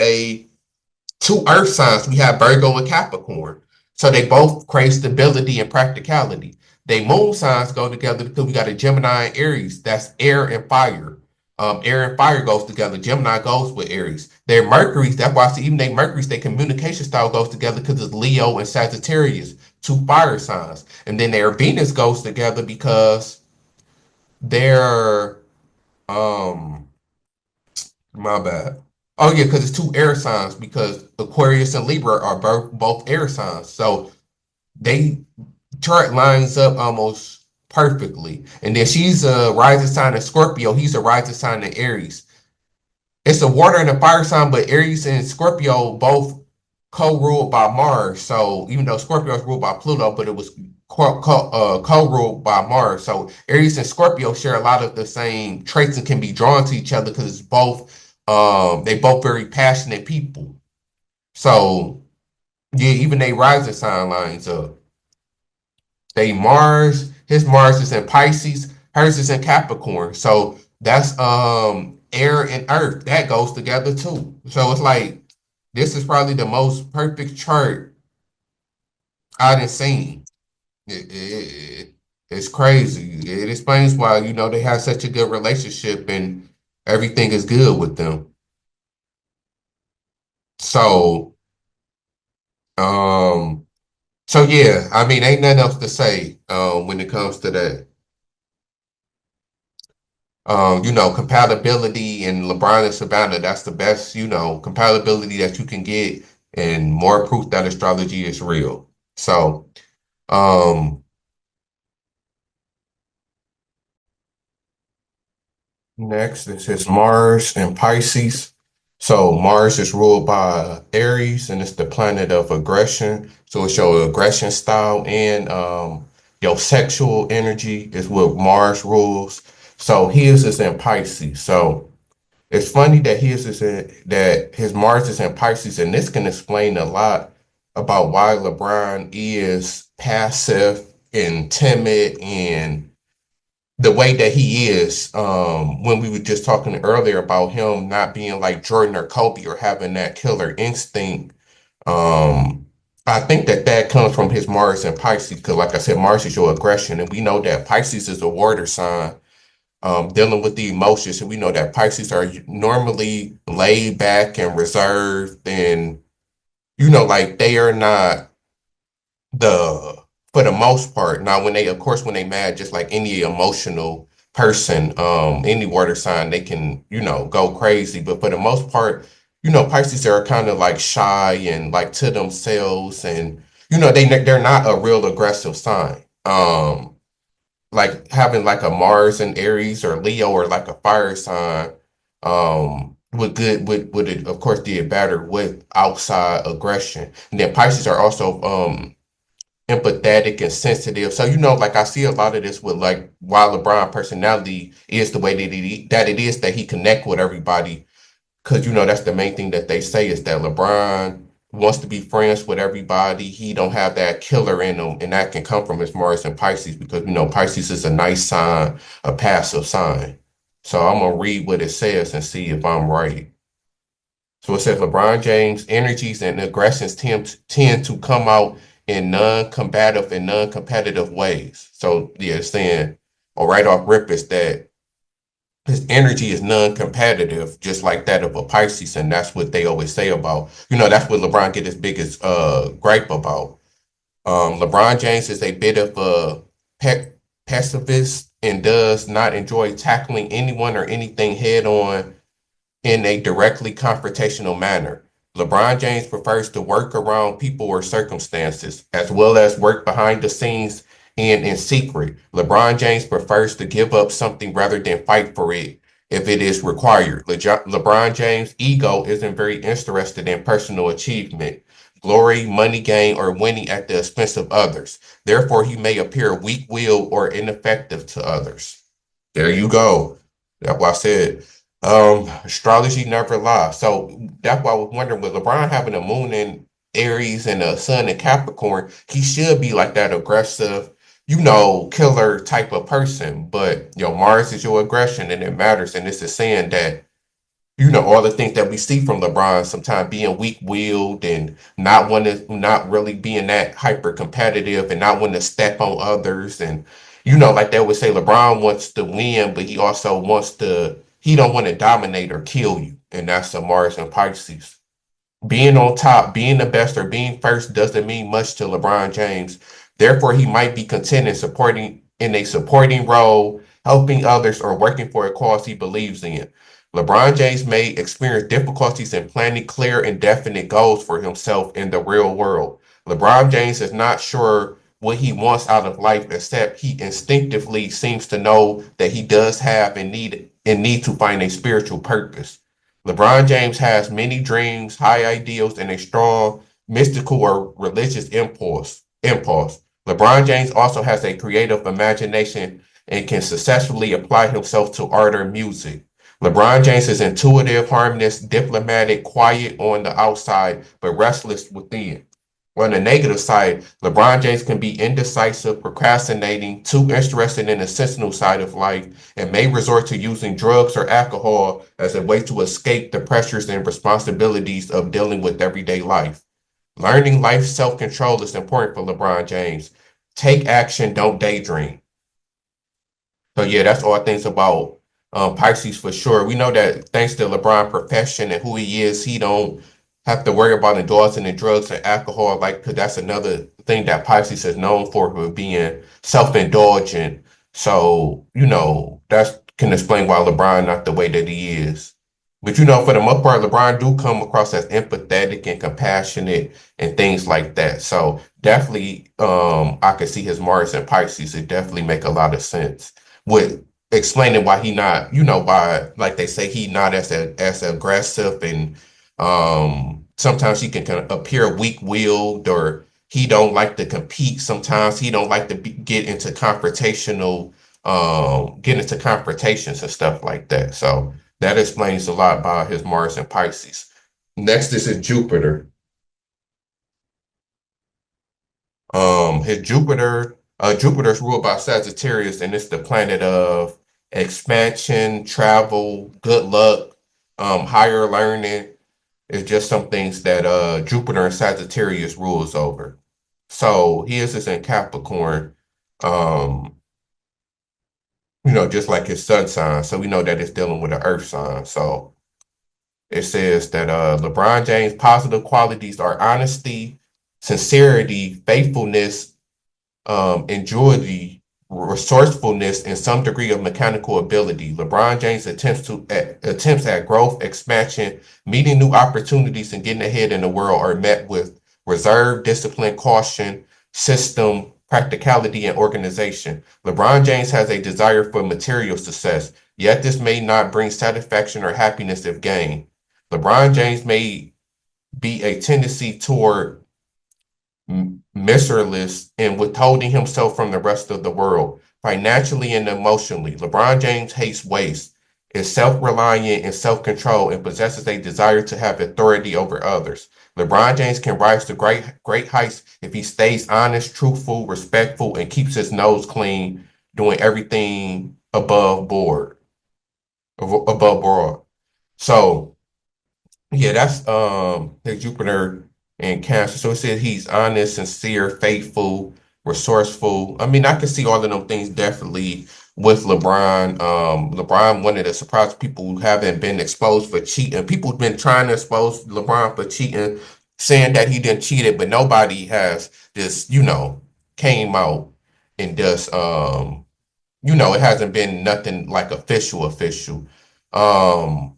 two earth signs. We have Virgo and Capricorn. So they both crave stability and practicality. They moon signs go together because we got a Gemini and Aries. That's air and fire. Air and fire goes together. Gemini goes with Aries. Their Mercury's, that's why I see even their Mercury's, their communication style goes together because it's Leo and Sagittarius, two fire signs. And then their Venus goes together because they're my bad. Oh yeah, because it's two air signs because Aquarius and Libra are both air signs. So they chart lines up almost perfectly. And then she's a rising sign in Scorpio. He's a rising sign in Aries. It's a water and a fire sign, but Aries and Scorpio both co-ruled by Mars. So even though Scorpio is ruled by Pluto, but it was co-ruled by Mars. So Aries and Scorpio share a lot of the same traits and can be drawn to each other because it's both they both very passionate people. So yeah, even they rising sign lines up. His Mars is in Pisces, hers is in Capricorn. So that's air and earth. That goes together too. So it's like This is probably the most perfect chart I done seen. It's crazy. It explains why, they have such a good relationship and everything is good with them. So, um, so yeah, I mean, ain't nothing else to say, when it comes to that. Compatibility and LeBron and Savannah, that's the best, compatibility that you can get and more proof that astrology is real. So, um, next is his Mars and Pisces. So Mars is ruled by Aries and it's the planet of aggression. So it's your aggression style and your sexual energy is what Mars rules. So his is in Pisces. So it's funny that his Mars is in Pisces, and this can explain a lot about why LeBron is passive and timid and the way that he is. When we were just talking earlier about him not being like Jordan or Kobe or having that killer instinct. Um, I think that comes from his Mars and Pisces, because like I said, Mars is your aggression, and we know that Pisces is a water sign, dealing with the emotions. And we know that Pisces are normally laid back and reserved, and like they are not the for the most part. Now, of course, when they mad, just like any emotional person, any water sign, they can go crazy. But for the most part, Pisces are kind of like shy and like to themselves, and they're not a real aggressive sign. Like having like a Mars and Aries or Leo or like a fire sign, would it of course did better with outside aggression. And then Pisces are also empathetic and sensitive. So like I see a lot of this with like why LeBron personality is the way that it is that he connect with everybody, because that's the main thing that they say is that LeBron wants to be friends with everybody. He don't have that killer in him, and that can come from his Mars and Pisces, because Pisces is a nice sign, a passive sign. So I'm gonna read what it says and see if I'm right. So it says LeBron James energies and aggressions tend to come out in non-combative and non-competitive ways. So yeah, it's saying, or right off rip, is that his energy is non-competitive, just like that of a Pisces, and that's what they always say about. That's what LeBron get his biggest gripe about. LeBron James is a bit of a pacifist and does not enjoy tackling anyone or anything head on in a directly confrontational manner. LeBron James prefers to work around people or circumstances, as well as work behind the scenes and in secret. LeBron James prefers to give up something rather than fight for it if it is required. LeBron James' ego isn't very interested in personal achievement, glory, money gain, or winning at the expense of others. Therefore, he may appear weak-willed or ineffective to others. There you go. That's why I said astrology never lies. So that's why I was wondering, with LeBron having a moon in Aries and a sun in Capricorn, he should be like that aggressive, killer type of person. But Mars is your aggression and it matters. And this is saying that, all the things that we see from LeBron, sometimes being weak-willed and not really being that hyper competitive and not wanting to step on others. And, like they would say, LeBron wants to win, but he don't want to dominate or kill you. And that's the Mars and Pisces. Being on top, being the best, or being first doesn't mean much to LeBron James. Therefore, he might be content in a supporting role, helping others, or working for a cause he believes in. LeBron James may experience difficulties in planning clear and definite goals for himself in the real world. LeBron James is not sure what he wants out of life, except he instinctively seems to know that he does have and need to find a spiritual purpose. LeBron James has many dreams, high ideals, and a strong mystical or religious impulse. LeBron James also has a creative imagination and can successfully apply himself to art or music. LeBron James is intuitive, harmonious, diplomatic, quiet on the outside, but restless within. On the negative side, LeBron James can be indecisive, procrastinating, too interested in the sensational side of life, and may resort to using drugs or alcohol as a way to escape the pressures and responsibilities of dealing with everyday life. Learning life self-control is important for LeBron James. Take action, don't daydream. So yeah, that's all things about Pisces for sure. We know that thanks to LeBron's profession and who he is, he don't have to worry about endorsing in drugs and alcohol. Like, 'cause that's another thing that Pisces is known for being self-indulgent. So that can explain why LeBron not the way that he is. But for the most part, LeBron do come across as empathetic and compassionate and things like that. So definitely, I can see his Mars and Pisces. It definitely make a lot of sense with explaining why he not, why like they say he not as aggressive and sometimes he can kind of appear weak-willed or he don't like to compete. Sometimes he don't like to get into confrontations and stuff like that. So that explains a lot about his Mars and Pisces. Next is his Jupiter. His Jupiter's ruled by Sagittarius, and it's the planet of expansion, travel, good luck, higher learning. It's just some things that Jupiter and Sagittarius rules over. So he is in Capricorn, um, just like his sun sign. So we know that it's dealing with an earth sign. So it says that LeBron James' positive qualities are honesty, sincerity, faithfulness, enjoy resourcefulness, and some degree of mechanical ability. LeBron James attempts at growth, expansion, meeting new opportunities, and getting ahead in the world are met with reserve, discipline, caution, system, practicality, and organization. LeBron James has a desire for material success, yet this may not bring satisfaction or happiness if gained. LeBron James may be a tendency toward miserless and withholding himself from the rest of the world, financially and emotionally. LeBron James hates waste, is self-reliant and self-control, and possesses a desire to have authority over others. LeBron James can rise to great heights if he stays honest, truthful, respectful, and keeps his nose clean, doing everything above board. So yeah, that's his Jupiter in Cancer. So it says he's honest, sincere, faithful, resourceful. I mean, I can see all of them things definitely with LeBron. LeBron, one of the surprise people who haven't been exposed for cheating. People have been trying to expose LeBron for cheating, saying that he didn't cheat it, but nobody has just, came out and just it hasn't been nothing like official. Um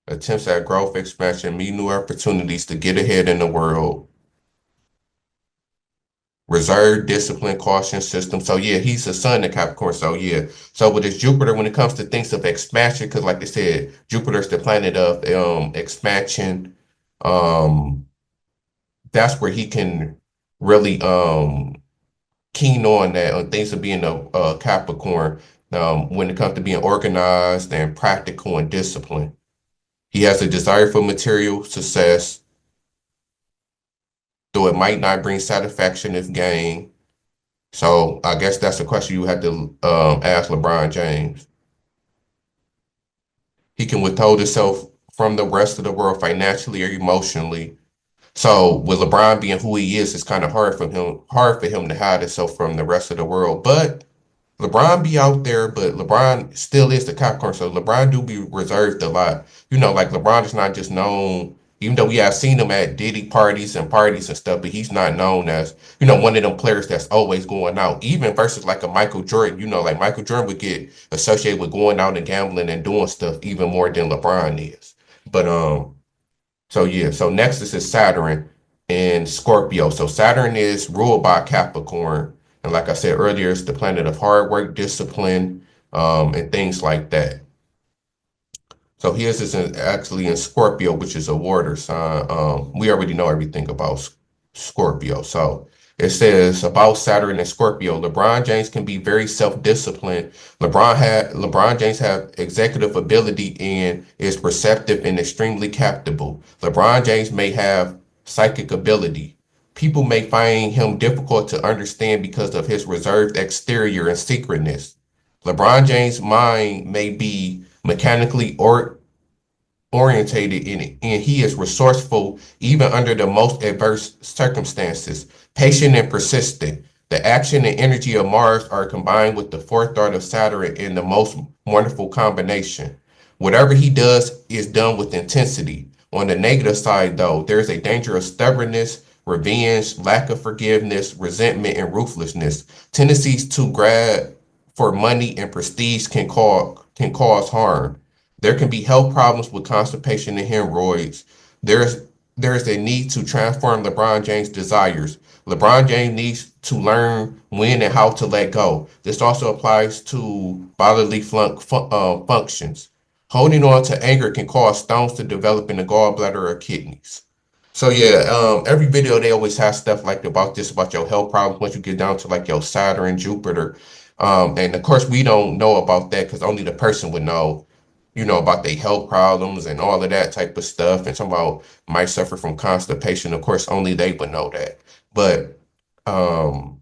Attempts at growth, expansion, meet new opportunities to get ahead in the world. Reserve, discipline, caution, system. So yeah, he's a sun in Capricorn. So yeah. So with his Jupiter, when it comes to things of expansion, because like I said, Jupiter's the planet of expansion. Um, that's where he can really keen on that on things of being a Capricorn. When it comes to being organized and practical and disciplined. He has a desire for material success, though it might not bring satisfaction if gained. So I guess that's a question you have to ask LeBron James. He can withhold himself from the rest of the world financially or emotionally. So with LeBron being who he is, it's kind of hard for him to hide himself from the rest of the world. But LeBron be out there, but LeBron still is the Capricorn, so LeBron do be reserved a lot. Like LeBron is not just known, even though we have seen him at Diddy parties and stuff, but he's not known as, one of them players that's always going out. Even versus like a Michael Jordan, like Michael Jordan would get associated with going out and gambling and doing stuff even more than LeBron is. But so yeah, so next is Saturn in Scorpio. So Saturn is ruled by Capricorn. And like I said earlier, it's the planet of hard work, discipline, and things like that. So his is actually in Scorpio, which is a water sign. We already know everything about Scorpio. So It says about Saturn and Scorpio. LeBron James can be very self-disciplined. LeBron James have executive ability and is perceptive and extremely captable. LeBron James may have psychic ability. People may find him difficult to understand because of his reserved exterior and secretness. LeBron James' mind may be mechanically orientated in it, and he is resourceful even under the most adverse circumstances, patient and persistent. The action and energy of Mars are combined with the forethought of Saturn in the most wonderful combination. Whatever he does is done with intensity. On the negative side, though, there's a danger of stubbornness, revenge, lack of forgiveness, resentment, and ruthlessness. Tendencies to grab for money and prestige can cause harm. There can be health problems with constipation and hemorrhoids. There is a need to transform LeBron James' desires. LeBron James needs to learn when and how to let go. This also applies to bodily functions. Holding on to anger can cause stones to develop in the gallbladder or kidneys. So yeah, every video they always have stuff like about your health problems once you get down to like your Saturn, Jupiter. And of course we don't know about that because only the person would know, about their health problems and all of that type of stuff. And some about might suffer from constipation. Of course, only they would know that. But um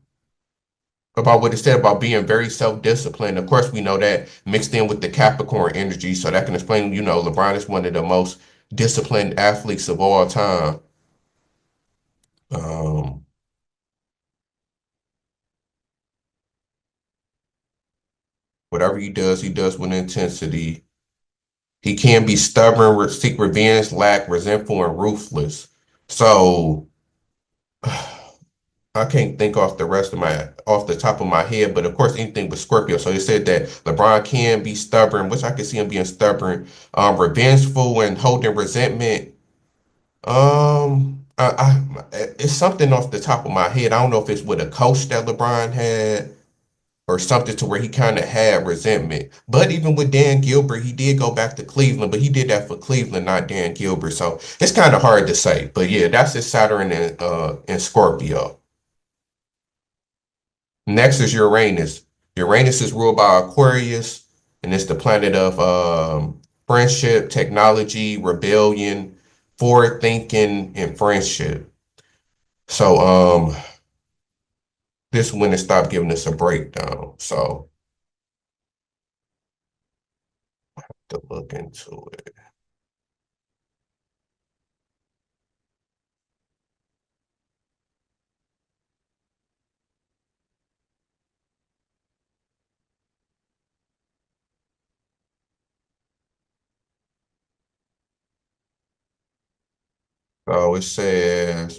about what it said about being very self-disciplined. Of course, we know that mixed in with the Capricorn energy. So that can explain, LeBron is one of the most disciplined athletes of all time. Um, Whatever he does with intensity. He can be stubborn, seek revenge, lack, resentful, and ruthless. So I can't think off the top of my head, but of course anything with Scorpio. So they said that LeBron can be stubborn, which I can see him being stubborn, revengeful and holding resentment. It's something off the top of my head. I don't know if it's with a coach that LeBron had or something to where he kind of had resentment. But even with Dan Gilbert, he did go back to Cleveland, but he did that for Cleveland, not Dan Gilbert. So it's kind of hard to say. But yeah, that's his Saturn and Scorpio. Next is Uranus. Uranus is ruled by Aquarius, and it's the planet of friendship, technology, rebellion, forward thinking, and friendship. So this one it stopped giving us a breakdown. So to look into it. So it says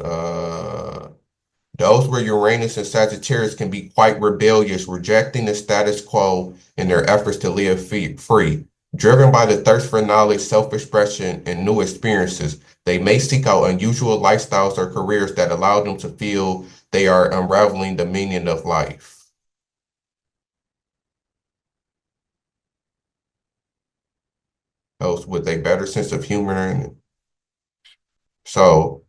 those where Uranus and Sagittarius can be quite rebellious, rejecting the status quo in their efforts to live free. Driven by the thirst for knowledge, self-expression, and new experiences, they may seek out unusual lifestyles or careers that allow them to feel they are unraveling the meaning of life. Those with a better sense of humor and so,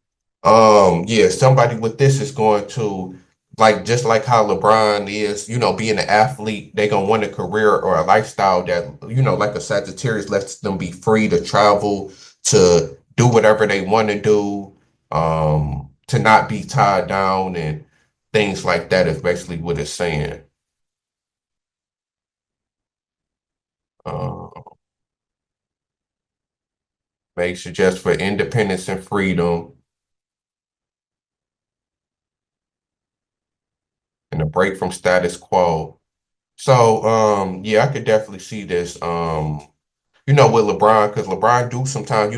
yeah, somebody with this is going to like just like how LeBron is, being an athlete, they gonna want a career or a lifestyle that, like a Sagittarius lets them be free to travel, to do whatever they want to do, to not be tied down and things like that is basically what it's saying. Uh, May suggest for independence and freedom. And a break from status quo. So, yeah, I could definitely see this, with LeBron, because LeBron do sometimes,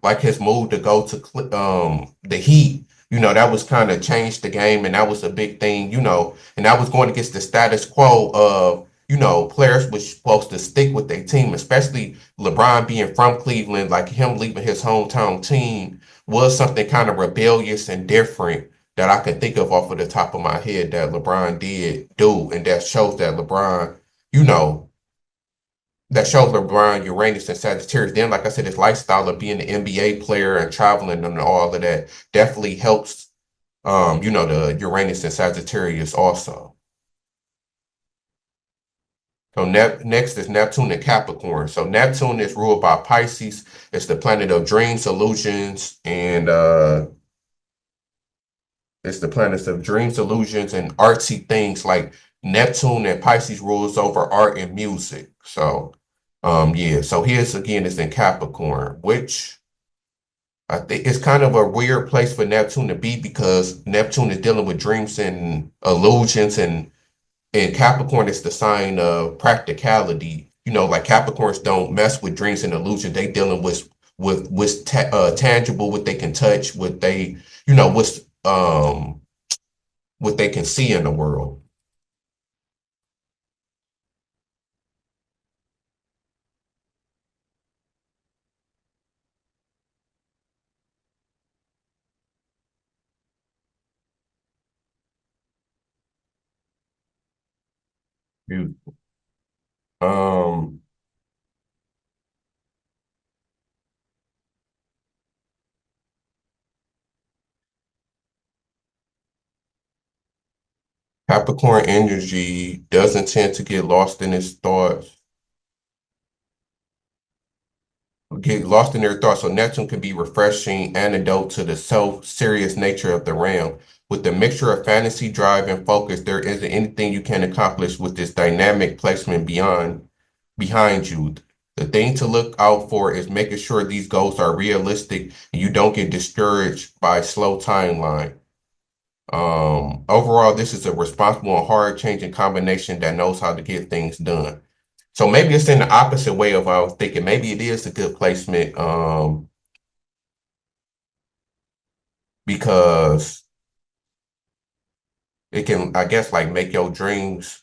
like his move to go to the Heat, that was kind of changed the game, and that was a big thing, and that was going against the status quo of, players were supposed to stick with their team, especially LeBron being from Cleveland, like him leaving his hometown team was something kind of rebellious and different that I can think of off of the top of my head that LeBron did do, and that shows that LeBron, you know, that shows LeBron, Uranus, and Sagittarius. Then, like I said, his lifestyle of being an NBA player and traveling and all of that definitely helps The Uranus and Sagittarius also. So next is Neptune and Capricorn. So Neptune is ruled by Pisces. It's the planet of dreams, illusions, and it's the planets of dreams, illusions, and artsy things. Like Neptune and Pisces rules over art and music. So yeah. So his again is in Capricorn, which I think it's kind of a weird place for Neptune to be because Neptune is dealing with dreams and illusions, and Capricorn is the sign of practicality. Like Capricorns don't mess with dreams and illusions. They dealing with what's tangible, what they can touch, what they can see in the world. You- Um, Capricorn energy doesn't tend to get lost in their thoughts. So Neptune can be refreshing antidote to the self-serious nature of the realm. With the mixture of fantasy, drive, and focus, there isn't anything you can accomplish with this dynamic placement behind you. The thing to look out for is making sure these goals are realistic and you don't get discouraged by a slow timeline. Overall, this is a responsible and hard-changing combination that knows how to get things done. So maybe it's in the opposite way of what I was thinking. Maybe it is a good placement, because it can, I guess, like make your dreams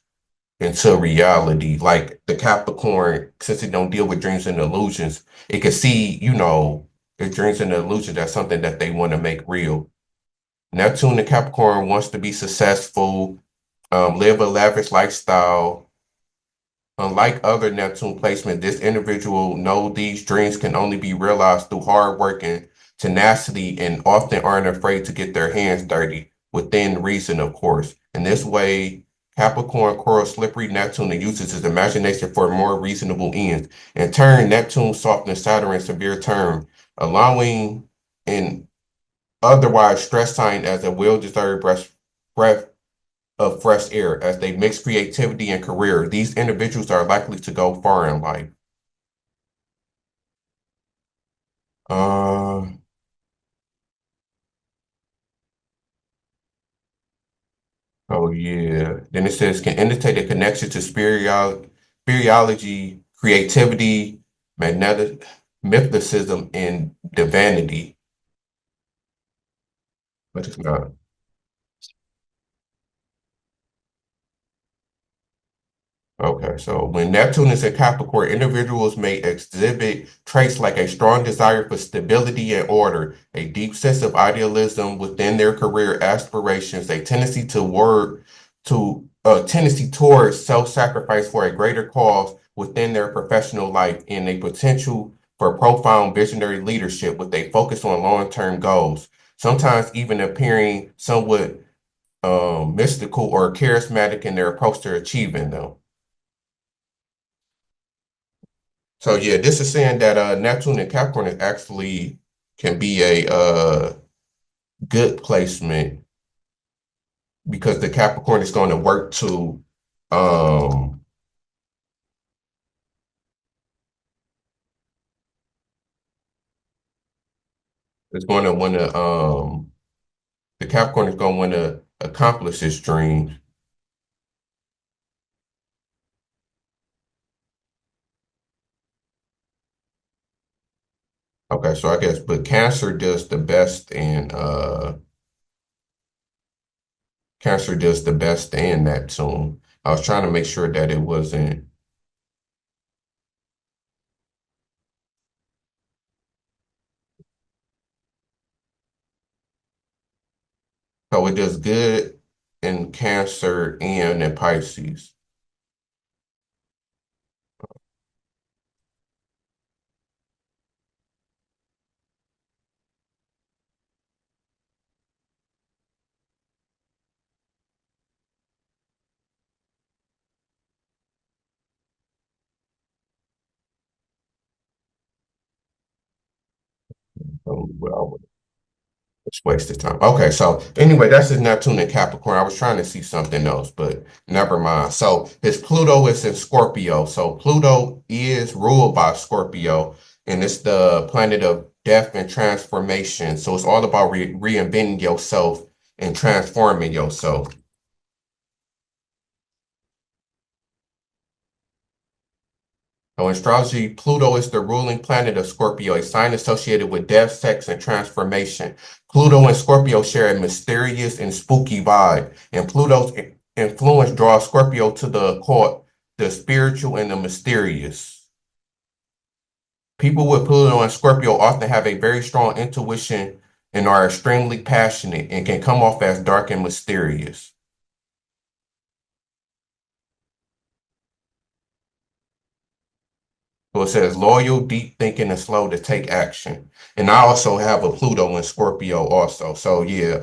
into reality. Like the Capricorn, since it don't deal with dreams and illusions, it can see, the dreams and illusions as something that they want to make real. Neptune the Capricorn wants to be successful, live a lavish lifestyle. Unlike other Neptune placements, this individual know these dreams can only be realized through hard work and tenacity, and often aren't afraid to get their hands dirty, within reason, of course. In this way, Capricorn quarrels slippery Neptune and uses his imagination for more reasonable ends. In turn, Neptune softens Saturn in severe term, allowing an otherwise stress sign as a well-deserved breath of fresh air. As they mix creativity and career, these individuals are likely to go far in life. Uh, oh yeah. Then it says can indicate a connection to spirituality, creativity, magnetic mysticism, and divinity, but it's not. Okay, so when Neptune is in Capricorn, individuals may exhibit traits like a strong desire for stability and order, a deep sense of idealism within their career aspirations, a tendency towards self-sacrifice for a greater cause within their professional life, and a potential for profound visionary leadership with a focus on long-term goals, sometimes even appearing somewhat mystical or charismatic in their approach to achieving them. So yeah, this is saying that Neptune and Capricorn is actually can be a good placement because the Capricorn is going to work to um it's going to want to the Capricorn is going to want to accomplish his dreams. Okay, so I guess but Cancer does the best in Neptune. I was trying to make sure that it wasn't. So it does good in Cancer and in Pisces. Well, it's wasted time. Okay, so anyway, that's his Neptune and Capricorn. I was trying to see something else, but never mind. So his Pluto is in Scorpio. So Pluto is ruled by Scorpio, and it's the planet of death and transformation. So it's all about reinventing yourself and transforming yourself. So in astrology, Pluto is the ruling planet of Scorpio, a sign associated with death, sex, and transformation. Pluto and Scorpio share a mysterious and spooky vibe, and Pluto's influence draws Scorpio to the occult, the spiritual, and the mysterious. People with Pluto and Scorpio often have a very strong intuition and are extremely passionate and can come off as dark and mysterious. So it says loyal, deep thinking, and slow to take action. And I also have a Pluto in Scorpio also. So yeah,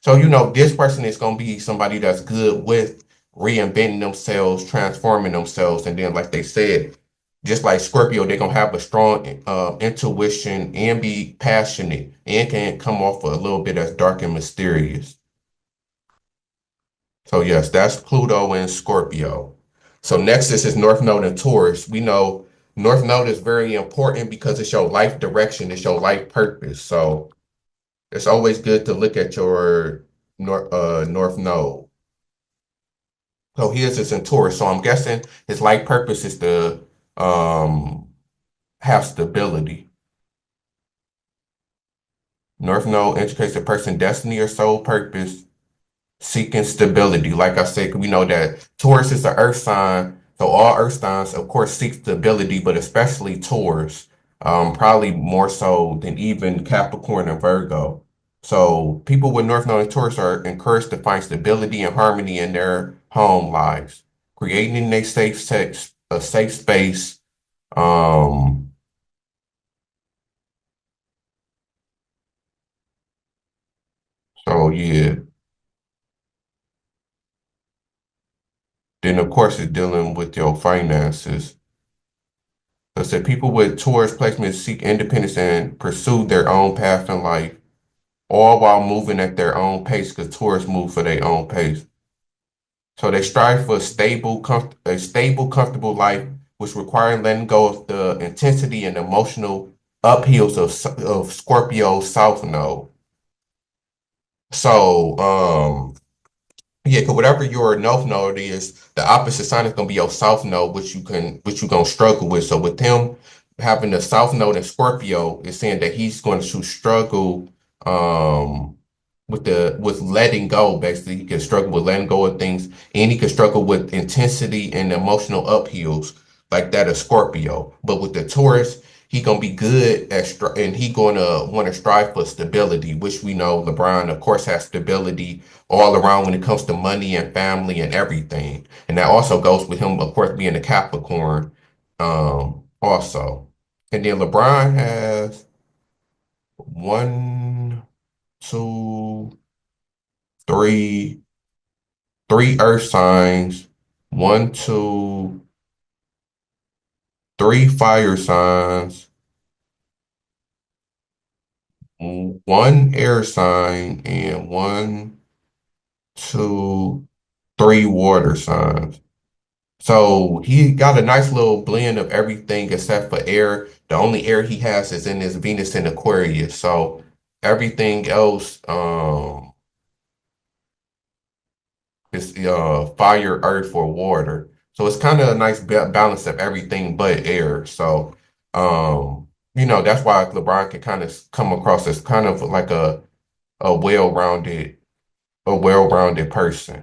so this person is gonna be somebody that's good with reinventing themselves, transforming themselves, and then like they said, just like Scorpio, they're gonna have a strong intuition and be passionate and can come off a little bit as dark and mysterious. So yes, that's Pluto and Scorpio. So next is his North Node in Taurus. We know North Node is very important because it's your life direction, it's your life purpose. So it's always good to look at your North Node. So his is in Taurus. So I'm guessing his life purpose is to have stability. North Node indicates a person's destiny or soul purpose, seeking stability. Like I said, we know that Taurus is an earth sign. So all earth signs, of course, seek stability, but especially Taurus, probably more so than even Capricorn and Virgo. So people with North Node and Taurus are encouraged to find stability and harmony in their home lives, creating a safe space. Um, so yeah. Then of course it's dealing with your finances. So said people with Taurus placements seek independence and pursue their own path in life, all while moving at their own pace, because Taurus move for their own pace. So they strive for a stable, comfortable life, which requires letting go of the intensity and emotional uphills of Scorpio's South Node. So, yeah, because whatever your north node is, the opposite sign is gonna be your south node, which you gonna struggle with. So with him having the south node in Scorpio, it's saying that he's going to struggle with letting go. Basically, he can struggle with letting go of things, and he can struggle with intensity and emotional uphills like that of Scorpio. But with the Taurus, he gonna be good and he gonna want to strive for stability, which we know LeBron, of course, has stability all around when it comes to money and family and everything. And that also goes with him, of course, being a Capricorn, also. And then LeBron has one, two, three, three earth signs, one, two, three fire signs, one air sign, and one, two, three water signs. So he got a nice little blend of everything except for air. The only air he has is in his Venus in Aquarius. So everything else is fire, earth, or water. So it's kind of a nice balance of everything but air. So that's why LeBron can kind of come across as kind of like a well-rounded a well-rounded person.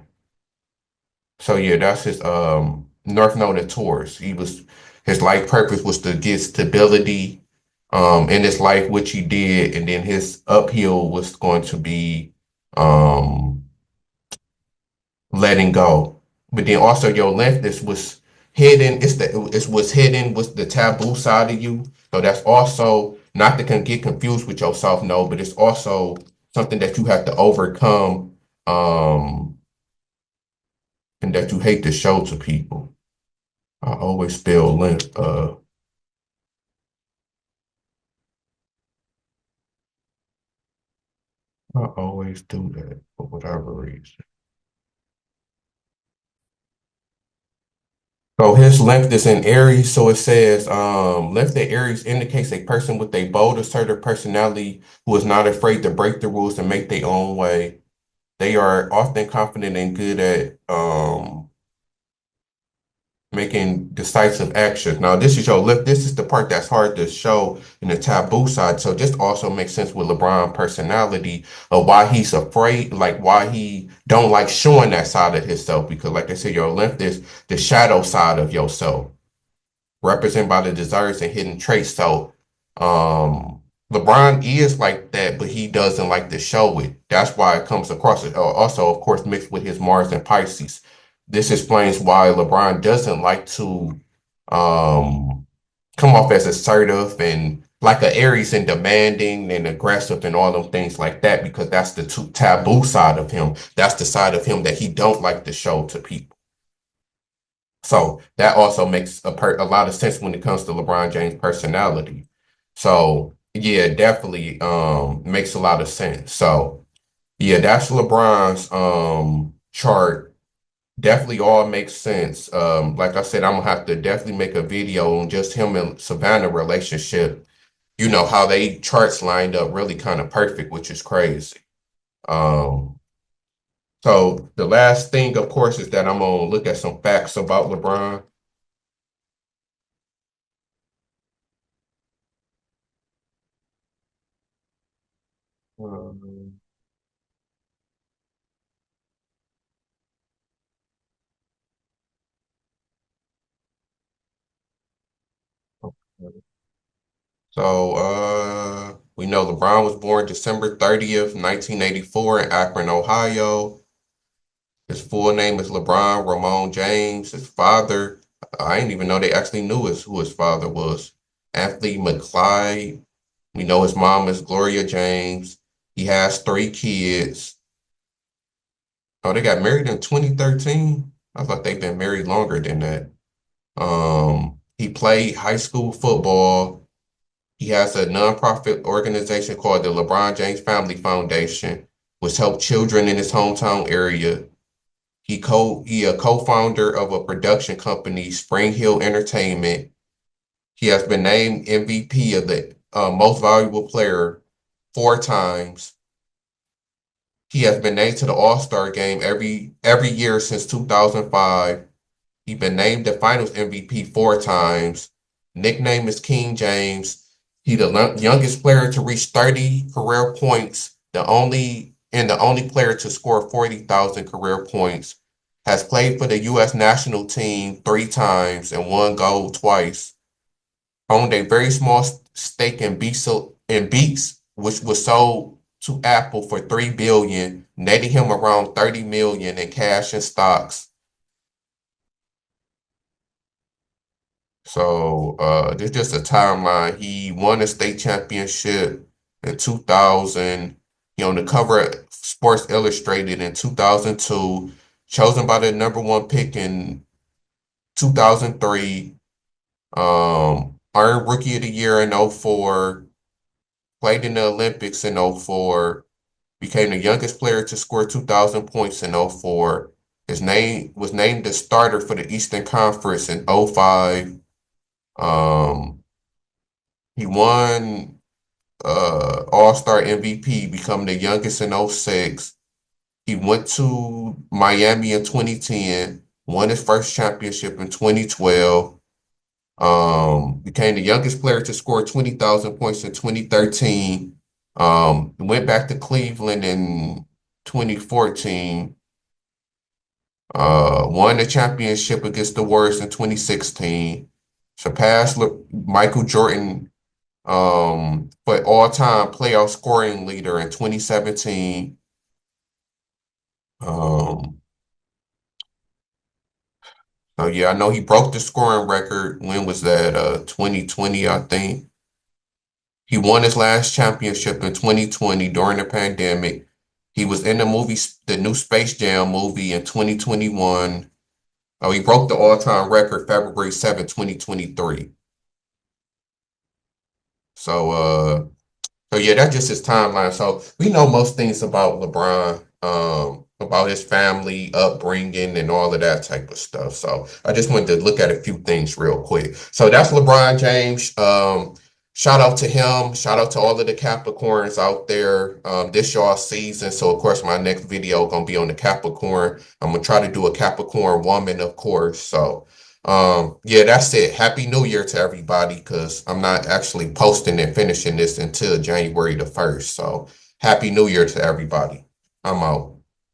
So yeah, that's his North Node in Taurus. His life purpose was to get stability in his life, which he did, and then his uphill was going to be um letting go. But then also your lengthness was hidden. It was hidden with the taboo side of you. So that's also not to get confused with your self node, but it's also something that you have to overcome. And that you hate to show to people. I always spell length. I always do that for whatever reason. So his length is in Aries, so it says length in Aries indicates a person with a bold, assertive personality who is not afraid to break the rules and make their own way. They are often confident and good at making decisive actions. Now, this is your lip. This is the part that's hard to show in the taboo side. So this also makes sense with LeBron personality of why he's afraid, like why he don't like showing that side of himself. Because like I said, your length is the shadow side of yourself, represented by the desires and hidden traits. So LeBron is like that, but he doesn't like to show it. That's why it comes across it. Also, of course, mixed with his Mars and Pisces. This explains why LeBron doesn't like to come off as assertive and like a Aries and demanding and aggressive and all them things like that, because that's the taboo side of him. That's the side of him that he don't like to show to people. So that also makes a lot of sense when it comes to LeBron James' personality. So yeah, definitely makes a lot of sense. So yeah, that's LeBron's chart. Definitely all makes sense. Like I said, I'm gonna have to definitely make a video on just him and Savannah relationship. You know how they charts lined up really kind of perfect, which is crazy. Um, so the last thing, of course, is that I'm gonna look at some facts about LeBron. Um, So we know LeBron was born December 30th, 1984 in Akron, Ohio. His full name is LeBron Ramon James. His father, I didn't even know they actually knew who his father was. Anthony McClyde. We know his mom is Gloria James. He has 3 kids. Oh, they got married in 2013. I thought they've been married longer than that. He played high school football. He has a nonprofit organization called the LeBron James Family Foundation, which helps children in his hometown area. He a co-founder of a production company, Spring Hill Entertainment. He has been named MVP of the most valuable player 4 times. He has been named to the All-Star game every year since 2005. He's been named the Finals MVP 4 times. Nickname is King James. He the youngest player to reach 30 career points. The only player to score 40,000 career points. Has played for the U.S. national team 3 times and won gold twice. Owned a very small stake in Beats, which was sold to Apple for $3 billion, netting him around $30 million in cash and stocks. So there's just a timeline. He won a state championship in 2000. He on the cover of Sports Illustrated in 2002. Chosen by the #1 pick in 2003. Earned Rookie of the Year in 2004. Played in the Olympics in 2004. Became the youngest player to score 2,000 points in 2004. His name was named the starter for the Eastern Conference in 2005. He won All-Star MVP, becoming the youngest in 2006. He went to Miami in 2010, won his first championship in 2012. Became the youngest player to score 20,000 points in 2013. Went back to Cleveland in 2014. Won the championship against the Warriors in 2016. Surpassed Michael Jordan for all-time playoff scoring leader in 2017. So yeah, I know he broke the scoring record. When was that? 2020, I think. He won his last championship in 2020 during the pandemic. He was in the new Space Jam movie in 2021. Oh, he broke the all-time record February 7, 2023. So So yeah, that's just his timeline. So we know most things about LeBron, about his family, upbringing, and all of that type of stuff. So I just wanted to look at a few things real quick. So that's LeBron James. Shout out to him. Shout out to all of the Capricorns out there. This y'all season. So of course my next video gonna be on the Capricorn. I'm gonna try to do a Capricorn woman, of course. So yeah, that's it. Happy New Year to everybody, because I'm not actually posting and finishing this until January the 1st. So happy New Year to everybody. I'm out.